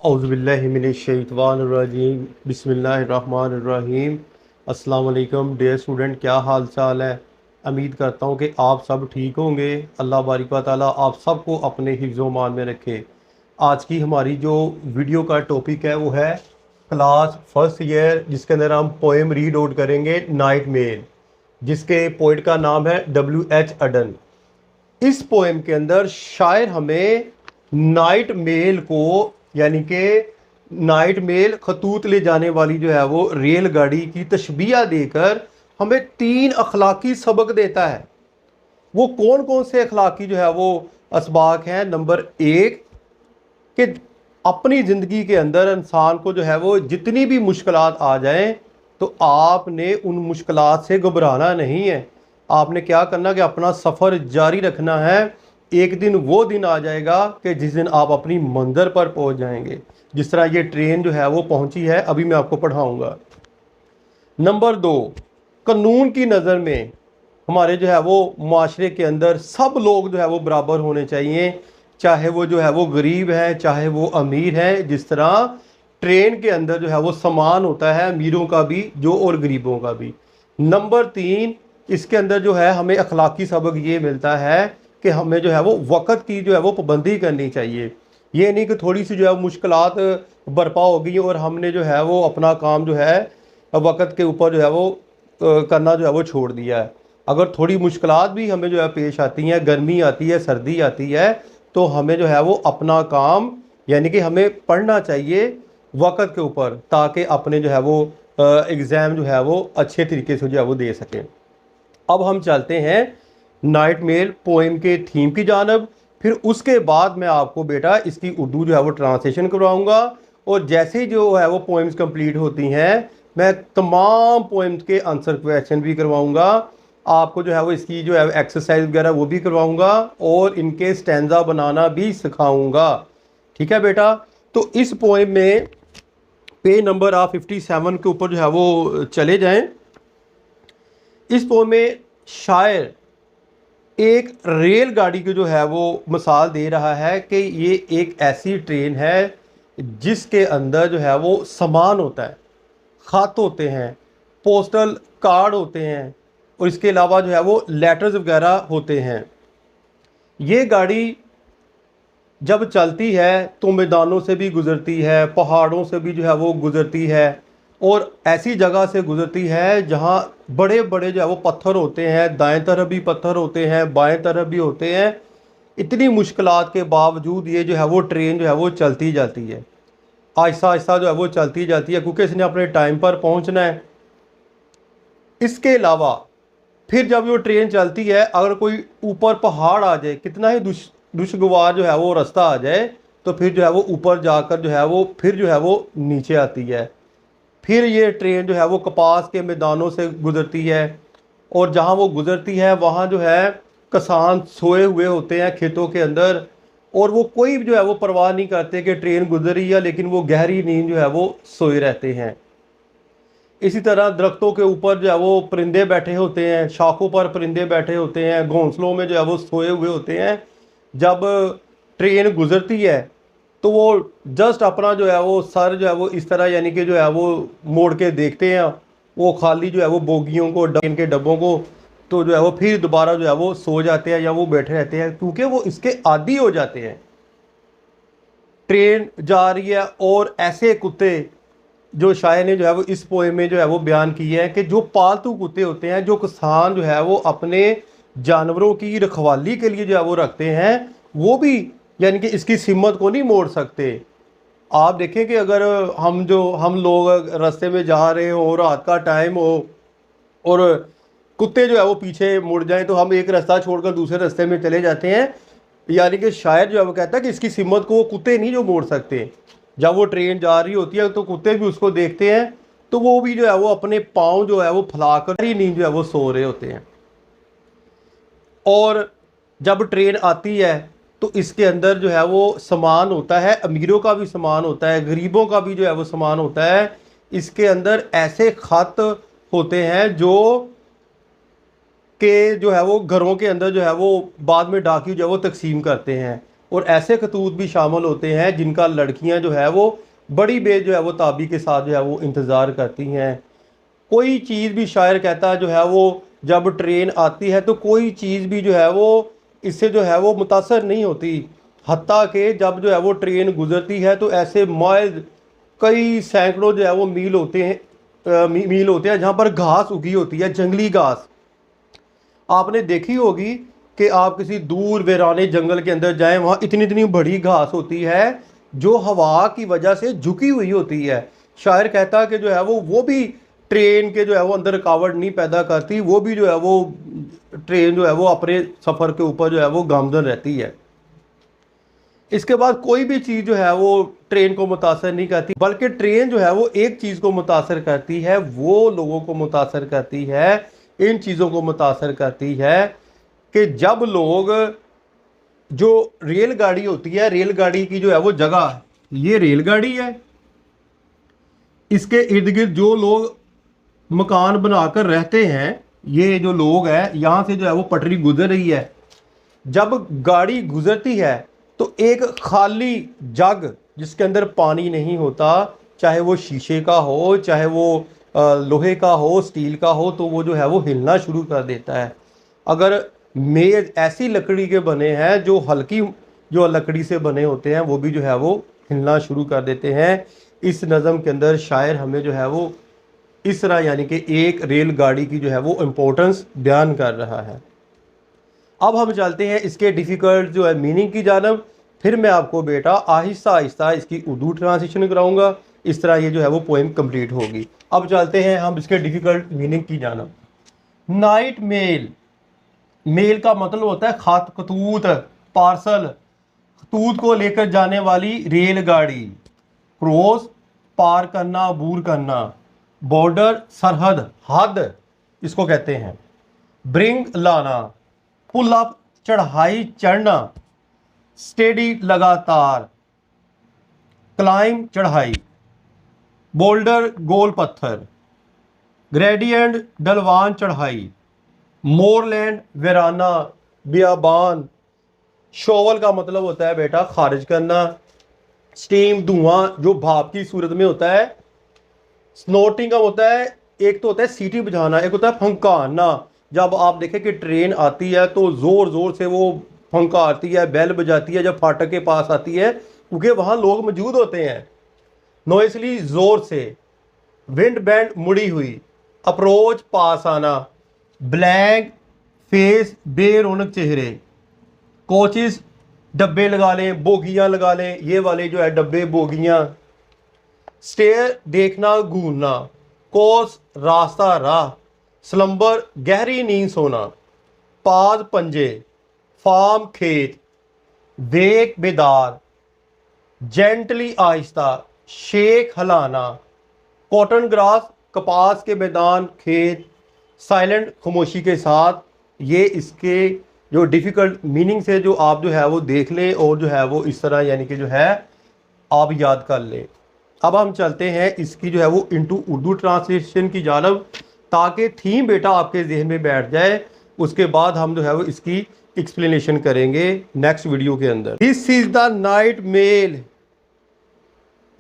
औज़ुबिल्लाहिमिनश्शैतानिर्रजीम बिस्मिल्लाहिर्रहमानिर्रहीम। अस्सलाम वालेकुम डियर स्टूडेंट, क्या हाल चाल है। उम्मीद करता हूँ कि आप सब ठीक होंगे। अल्लाह बारिक व तआला आप सबको अपने हिफ्ज़ मान में रखे। आज की हमारी जो वीडियो का टॉपिक है वो है क्लास फर्स्ट ईयर, जिसके अंदर हम पोएम रीड आउट करेंगे नाइट मेल, जिसके पोइट का नाम है W.H. अडन। इस पोएम के अंदर शायर हमें नाइट मेल को, यानी कि नाइट मेल खतूत ले जाने वाली जो है वो रेलगाड़ी की तशबीह देकर हमें 3 अखलाकी सबक देता है। वो कौन कौन से अखलाकी जो है वो असबाक हैं। नंबर 1 कि अपनी ज़िंदगी के अंदर इंसान को जो है वो जितनी भी मुश्किलात आ जाएं तो आपने उन मुश्किलात से घबराना नहीं है। आपने क्या करना कि अपना सफ़र जारी रखना है। एक दिन वो दिन आ जाएगा कि जिस दिन आप अपनी मंजिल पर पहुंच जाएंगे, जिस तरह ये ट्रेन जो है वो पहुंची है, अभी मैं आपको पढ़ाऊंगा। नंबर 2, कानून की नज़र में हमारे जो है वो माशरे के अंदर सब लोग जो है वो बराबर होने चाहिए, चाहे वो जो है वो गरीब है चाहे वो अमीर है। जिस तरह ट्रेन के अंदर जो है वो समान होता है, अमीरों का भी जो और गरीबों का भी। नंबर 3, इसके अंदर जो है हमें अखलाकी सबक ये मिलता है कि हमें जो है वो वक़्त की जो है वो पाबंदी करनी चाहिए। ये नहीं कि थोड़ी सी जो है मुश्किलात बरपा हो गई और हमने जो है वो अपना काम जो है वक़्त के ऊपर जो है वो करना जो है वो छोड़ दिया है। अगर थोड़ी मुश्किलात भी हमें जो है पेश आती हैं, गर्मी आती है, सर्दी आती है, तो हमें जो है वो अपना काम, यानी कि हमें पढ़ना चाहिए वक़्त के ऊपर, ताकि अपने जो है वो एग्ज़ाम जो है वो अच्छे तरीके से जो है वो दे सकें। अब हम चलते हैं नाइट मेल पोएम के थीम की जानब। फिर उसके बाद मैं आपको बेटा इसकी उर्दू जो है वो ट्रांसलेशन करवाऊंगा, और जैसे ही जो है वो पोएम्स कंप्लीट होती हैं मैं तमाम पोएम्स के आंसर क्वेश्चन भी करवाऊंगा। आपको जो है वो इसकी जो है एक्सरसाइज वगैरह वो भी करवाऊंगा और इनके स्टैंजा बनाना भी सिखाऊंगा। ठीक है बेटा। तो इस पोएम में पेज नंबर आप 57 के ऊपर जो है वो चले जाएं। इस पोएम में शायर एक रेलगाड़ी की जो है वो मिसाल दे रहा है कि ये एक ऐसी ट्रेन है जिसके अंदर जो है वो सामान होता है, ख़त होते हैं, पोस्टल कार्ड होते हैं, और इसके अलावा जो है वो लेटर्स वगैरह होते हैं। ये गाड़ी जब चलती है तो मैदानों से भी गुज़रती है, पहाड़ों से भी जो है वो गुज़रती है, और ऐसी जगह से गुज़रती है जहाँ बड़े बड़े जो है वो पत्थर होते हैं, दाएं तरफ भी पत्थर होते हैं, बाएं तरफ भी होते हैं। इतनी मुश्किलात के बावजूद ये जो है वो ट्रेन जो है वो चलती जाती है, आहिस्ता आहिस्ता जो है वो चलती जाती है, क्योंकि इसने अपने टाइम पर पहुँचना है। इसके अलावा फिर जब वो ट्रेन चलती है, अगर कोई ऊपर पहाड़ आ जाए, कितना ही दुश्वार जो है वो रास्ता आ जाए, तो फिर जो है वो ऊपर जाकर जो है वो फिर जो है वो नीचे आती है। फिर ये ट्रेन जो है वो कपास के मैदानों से गुज़रती है, और जहाँ वो गुज़रती है वहाँ जो है किसान सोए हुए होते हैं खेतों के अंदर, और वो कोई जो है वो परवाह नहीं करते कि ट्रेन गुजरी है, लेकिन वो गहरी नींद जो है वो सोए रहते हैं। इसी तरह दरख्तों के ऊपर जो है वो परिंदे बैठे होते हैं, शाखों पर परिंदे बैठे होते हैं, घोंसलों में जो है वो सोए हुए होते हैं। जब ट्रेन गुजरती है तो वो जस्ट अपना जो है वो सर जो है वो इस तरह, यानी कि जो है वो मोड़ के देखते हैं वो खाली जो है वो बोगियों को, ट्रेन के डब्बों को, तो जो है वो फिर दोबारा जो है वो सो जाते हैं या वो बैठे रहते हैं, क्योंकि वो इसके आदी हो जाते हैं। ट्रेन जा रही है और ऐसे कुत्ते जो शायर ने जो है वो इस पोएम में जो है वो बयान किया है कि जो पालतू कुत्ते होते हैं, जो किसान जो है वो अपने जानवरों की रखवाली के लिए जो है वो रखते हैं, वो भी यानी कि इसकी सिमत को नहीं मोड़ सकते। आप देखें कि अगर हम लोग रास्ते में जा रहे हो, रात का टाइम हो और कुत्ते जो है वो पीछे मुड़ जाएं, तो हम एक रास्ता छोड़कर दूसरे रास्ते में चले जाते हैं। यानी कि शायर जो है वो कहता है कि इसकी सिमत को वो कुत्ते नहीं जो मोड़ सकते। जब वो ट्रेन जा रही होती है तो कुत्ते भी उसको देखते हैं, तो वो भी जो है वो अपने पाँव जो है वो फैलाकर ही नींद जो है वो सो रहे होते हैं। और जब ट्रेन आती है तो इसके अंदर जो है वो सामान होता है, अमीरों का भी सामान होता है, गरीबों का भी जो है वो सामान होता है। इसके अंदर ऐसे खत होते हैं जो के जो है वो घरों के अंदर जो है वो बाद में डाकिये जो है वो तकसीम करते हैं। और ऐसे खतूत भी शामिल होते हैं जिनका लड़कियां जो है वो बड़ी बेज जो है वो ताबी के साथ जो है वो इंतज़ार करती हैं। कोई चीज़ भी शायर कहता है जो है वो जब ट्रेन आती है तो कोई चीज़ भी जो है वो इससे जो है वो मुतासर नहीं होती। हत्ता कि जब जो है वो ट्रेन गुजरती है तो ऐसे माइल कई सैकड़ों जो है वो मील होते हैं, मील होते हैं जहाँ पर घास उगी होती है, जंगली घास। आपने देखी होगी कि आप किसी दूर वीराने जंगल के अंदर जाएं, वहाँ इतनी इतनी बड़ी घास होती है जो हवा की वजह से झुकी हुई होती है। शायर कहता है कि जो है वो भी ट्रेन के जो है वो अंदर रुकावट नहीं पैदा करती, वो भी जो है वो ट्रेन जो है वो अपने सफ़र के ऊपर जो है वो गामजन रहती है। इसके बाद कोई भी चीज़ जो है वो ट्रेन को मुतासर नहीं करती, बल्कि ट्रेन जो है वो एक चीज़ को मुतासर करती है, वो लोगों को मुतासर करती है, इन चीज़ों को मुतासर करती है कि जब लोग, जो रेलगाड़ी होती है, रेलगाड़ी की जो है वो जगह, ये रेलगाड़ी है, इसके इर्द गिर्द जो लोग मकान बनाकर रहते हैं, ये जो लोग हैं, यहाँ से जो है वो पटरी गुजर रही है। जब गाड़ी गुजरती है तो एक खाली जग जिसके अंदर पानी नहीं होता, चाहे वो शीशे का हो, चाहे वो लोहे का हो, स्टील का हो, तो वो जो है वो हिलना शुरू कर देता है। अगर मेज ऐसी लकड़ी के बने हैं जो हल्की जो लकड़ी से बने होते हैं, वो भी जो है वो हिलना शुरू कर देते हैं। इस नज़म के अंदर शायर हमें जो है वो इस तरह यानी कि एक रेलगाड़ी की जो है वो इम्पोर्टेंस बयान कर रहा है। अब हम चलते हैं इसके डिफ़िकल्ट जो है मीनिंग की जानब। फिर मैं आपको बेटा आहिस्ता आहिस्ता इसकी उर्दू ट्रांसलेशन कराऊंगा। इस तरह ये जो है वो पोएम कंप्लीट होगी। अब चलते हैं हम इसके डिफ़िकल्ट मीनिंग की जानब। नाइट मेल, मेल का मतलब होता है खत, खतूत, पार्सल, खतूत को लेकर जाने वाली रेलगाड़ी। क्रॉस, पार करना, अबूर करना। बॉर्डर, सरहद, हद इसको कहते हैं। ब्रिंग, लाना। पुल अप, चढ़ाई, चढ़ना। स्टेडी, लगातार। क्लाइम, चढ़ाई। बोल्डर, गोल पत्थर। ग्रेडियंट, ढलवान, चढ़ाई। मोरलैंड, वीराना, बियाबान। शोवल का मतलब होता है बेटा खारिज करना। स्टीम, धुआं जो भाप की सूरत में होता है। स्नोटिंग का होता है, एक तो होता है सीटी बजाना, एक होता है फंकारना। जब आप देखें कि ट्रेन आती है तो ज़ोर ज़ोर से वो फंकारती है, बेल बजाती है जब फाटक के पास आती है, क्योंकि वहाँ लोग मौजूद होते हैं। नॉइसली, ज़ोर से। विंड बैंड, मुड़ी हुई। अप्रोच, पास आना। ब्लैंक फेस, बेरौनक चेहरे। कोचेस, डब्बे लगा लें, बोगियाँ लगा लें, ये वाले जो है डब्बे, बोगियाँ। स्टेयर, देखना, घूरना। कोर्स, रास्ता, राह। स्लम्बर, गहरी नींद सोना। पाज, पंजे। फार्म, खेत। वेक, बेदार। जेंटली, आहिस्ता। शेख, हलाना। कॉटन ग्रास, कपास के मैदान, खेत। साइलेंट, खामोशी के साथ। ये इसके जो डिफ़िकल्ट मीनिंग से जो आप जो है वो देख लें और जो है वो इस तरह यानी कि जो है आप याद कर लें। अब हम चलते हैं इसकी जो है वो इनटू उर्दू ट्रांसलेशन की जानब, ताकि थीम बेटा आपके जहन में बैठ जाए। उसके बाद हम जो है वो इसकी एक्सप्लेनेशन करेंगे नेक्स्ट वीडियो के अंदर। This is the night mail,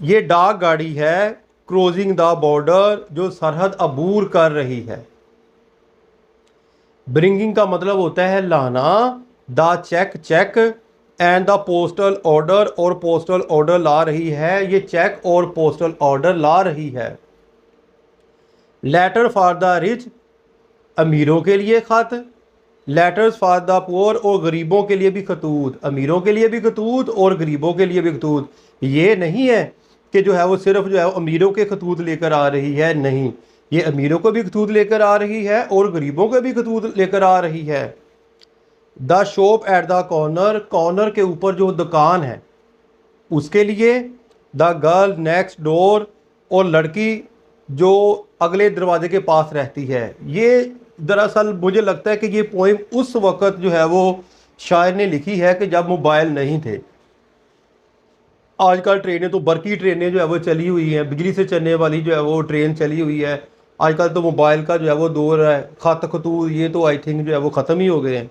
ये डाक गाड़ी है। क्रॉसिंग द बॉर्डर, जो सरहद अबूर कर रही है। ब्रिंगिंग का मतलब होता है लाना। The cheque, cheque. And the postal order, और पोस्टल ऑर्डर ला रही है, ये चेक और पोस्टल ऑर्डर ला रही है। लेटर फॉर द रिच, अमीरों के लिए खत। लेटर्स फॉर द पुअर, और गरीबों के लिए भी खतूत। अमीरों के लिए भी खतूत और गरीबों के लिए भी खतूत। ये नहीं है कि जो है वो सिर्फ जो है अमीरों के खतूत लेकर आ रही है, नहीं, ये अमीरों को भी खतूत लेकर आ रही है और गरीबों को भी खतूत लेकर आ रही है। The shop at the corner, corner के ऊपर जो दुकान है उसके लिए। द गर्ल नेक्स्ट डोर, और लड़की जो अगले दरवाजे के पास रहती है। ये दरअसल मुझे लगता है कि ये पोएम उस वक़्त जो है वो शायर ने लिखी है कि जब मोबाइल नहीं थे। आजकल ट्रेनें तो बरकी ट्रेनें जो है वो चली हुई हैं, बिजली से चलने वाली जो है वो ट्रेन चली हुई है। आजकल तो मोबाइल का जो है वो दौर है, खत खतूत ये तो आई थिंक जो है वो ख़त्म ही हो गए हैं।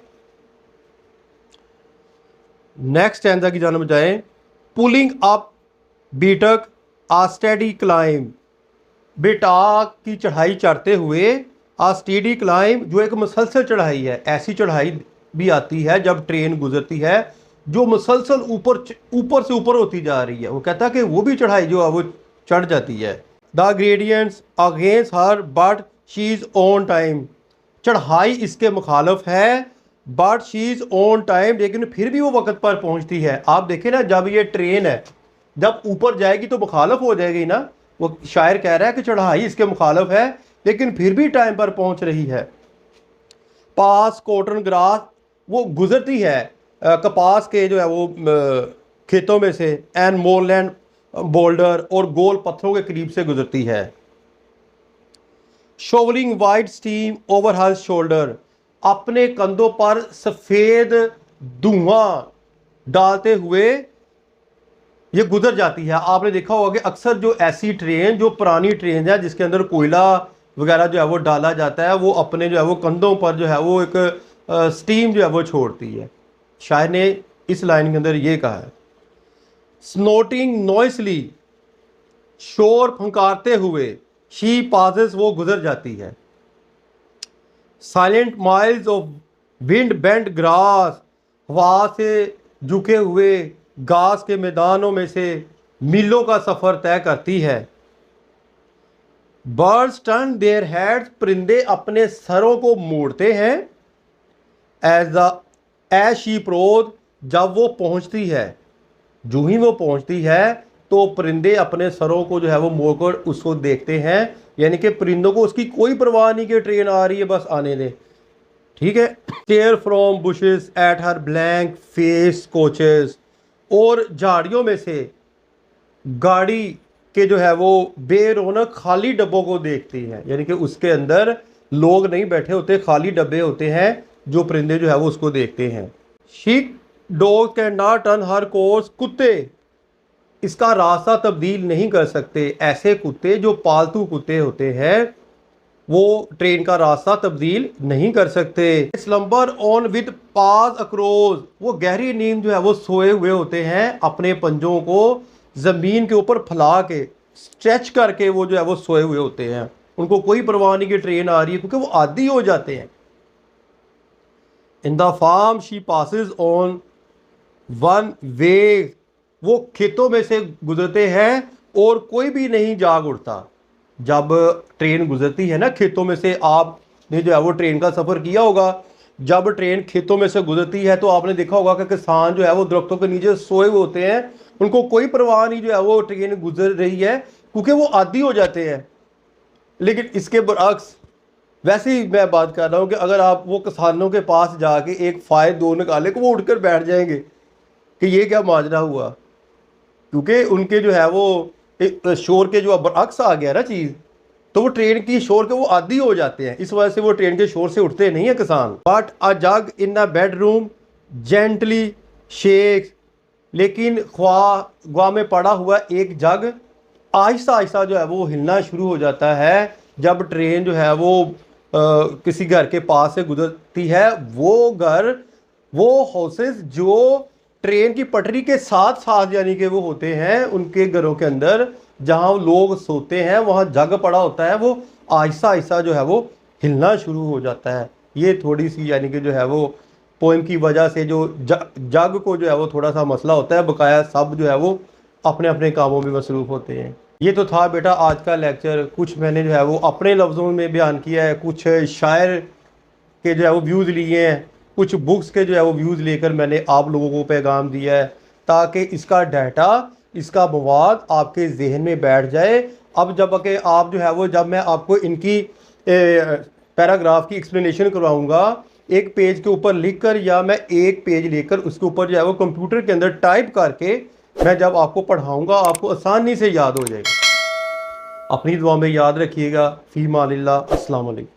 नेक्स्ट स्टैंजा की जानब जाएं। पुलिंग अप बीटक आ स्टेडी क्लाइम, बेटाक की चढ़ाई चढ़ते हुए, आ स्टेडी क्लाइम जो एक मुसलसल चढ़ाई है। ऐसी चढ़ाई भी आती है जब ट्रेन गुजरती है जो मुसलसल ऊपर ऊपर से ऊपर होती जा रही है, वो कहता है कि वो भी चढ़ाई जो है वो चढ़ जाती है। The gradients against her but she is on time, चढ़ाई इसके मुखालफ है but she is on time, लेकिन फिर भी वो वक्त पर पहुंचती है। आप देखें ना, जब ये ट्रेन है जब ऊपर जाएगी तो मुखालफ हो जाएगी ना, वो शायर कह रहा है कि चढ़ाई इसके मुखालफ है लेकिन फिर भी टाइम पर पहुंच रही है। पास कॉटन ग्रास, वो गुजरती है कपास के जो है वो खेतों में से, एंड मोरलैंड बोल्डर, और गोल पत्थरों के करीब से गुजरती है। Shovelling white steam over her shoulder, अपने कंधों पर सफ़ेद धुआं डालते हुए ये गुजर जाती है। आपने देखा होगा कि अक्सर जो ऐसी ट्रेन, जो पुरानी ट्रेन है जिसके अंदर कोयला वगैरह जो है वो डाला जाता है, वो अपने जो है वो कंधों पर जो है वो एक स्टीम जो है वो छोड़ती है। शायर ने इस लाइन के अंदर ये कहा है। स्नोटिंग नॉइसली, शोर फंकारते हुए, शी पासेस, वो गुजर जाती है। Silent miles of wind bent grass, हवा से झुके हुए घास के मैदानों में से मीलों का सफ़र तय करती है। बर्ड्स टर्न देयर हेड्स, परिंदे अपने सरों को मोड़ते हैं। एज शी प्रोज, जब वो पहुंचती है, जो ही वो पहुंचती है तो परिंदे अपने सरों को जो है वो मोड़कर उसको देखते हैं, यानी कि परिंदों को उसकी कोई परवाह नहीं कि ट्रेन आ रही है, बस आने दें। ठीक है। Stare from bushes at her blank face coaches, और झाड़ियों में से गाड़ी के जो है वो बेरौनक खाली डब्बों को देखती हैं, यानी कि उसके अंदर लोग नहीं बैठे होते, खाली डब्बे होते हैं जो परिंदे जो है वो उसको देखते हैं। Sheep dog can not turn her course, कुत्ते इसका रास्ता तब्दील नहीं कर सकते। ऐसे कुत्ते जो पालतू कुत्ते होते हैं वो ट्रेन का रास्ता तब्दील नहीं कर सकते। स्लम्बर ऑन विद पाज अक्रॉस, वो गहरी नींद जो है वो सोए हुए होते हैं, अपने पंजों को ज़मीन के ऊपर फैला के स्ट्रेच करके वो जो है वो सोए हुए होते हैं। उनको कोई परवाह नहीं कि ट्रेन आ रही है, क्योंकि वो आदी हो जाते हैं। In the farm she passes on one way, वो खेतों में से गुजरते हैं और कोई भी नहीं जाग उठता। जब ट्रेन गुजरती है ना खेतों में से, आपने जो है वो ट्रेन का सफ़र किया होगा, जब ट्रेन खेतों में से गुजरती है तो आपने देखा होगा कि किसान जो है वो दरख्तों के नीचे सोए हुए होते हैं, उनको कोई परवाह नहीं जो है वो ट्रेन गुजर रही है, क्योंकि वो आदी हो जाते हैं। लेकिन इसके बरअक्स वैसे ही मैं बात कर रहा हूँ कि अगर आप वो किसानों के पास जाके एक फ़ायद दो निकाले तो वो उठकर बैठ जाएंगे कि ये क्या माजरा हुआ, क्योंकि उनके जो है वो शोर के जो बरअक्स आ गया ना चीज़, तो वो ट्रेन की शोर के वो आदी हो जाते हैं, इस वजह से वो ट्रेन के शोर से उठते नहीं है किसान। But a jug in a bedroom gently shakes, लेकिन ख्वा में पड़ा हुआ एक जग आहिस्ता आहिस्ता जो है वो हिलना शुरू हो जाता है जब ट्रेन जो है वो किसी घर के पास से गुजरती है। वो घर, वो हाउसेस जो ट्रेन की पटरी के साथ साथ यानी कि वो होते हैं, उनके घरों के अंदर जहां लोग सोते हैं वहां जग पड़ा होता है, वो आहिस्ता आहिस्ता जो है वो हिलना शुरू हो जाता है। ये थोड़ी सी यानी कि जो है वो पोएम की वजह से जो जग को जो है वो थोड़ा सा मसला होता है, बकाया सब जो है वो अपने अपने कामों में मसरूफ़ होते हैं। ये तो था बेटा आज का लेक्चर। कुछ मैंने जो है वो अपने लफ्ज़ों में बयान किया है, कुछ शायर के जो है वो व्यूज़ लिए हैं, कुछ बुक्स के जो है वो व्यूज़ लेकर मैंने आप लोगों को पैगाम दिया है, ताकि इसका डाटा, इसका मवाद आपके जहन में बैठ जाए। अब जब कि आप जो है वो, जब मैं आपको इनकी पैराग्राफ की एक्सप्लेनेशन करवाऊँगा एक पेज के ऊपर लिख कर, या मैं एक पेज लेकर उसके ऊपर जो है वो कंप्यूटर के अंदर टाइप करके मैं जब आपको पढ़ाऊँगा, आपको आसानी से याद हो जाएगा। अपनी दुआ में याद रखिएगा। फ़ी मानिल्लाह। अस्सलाम वालेकुम।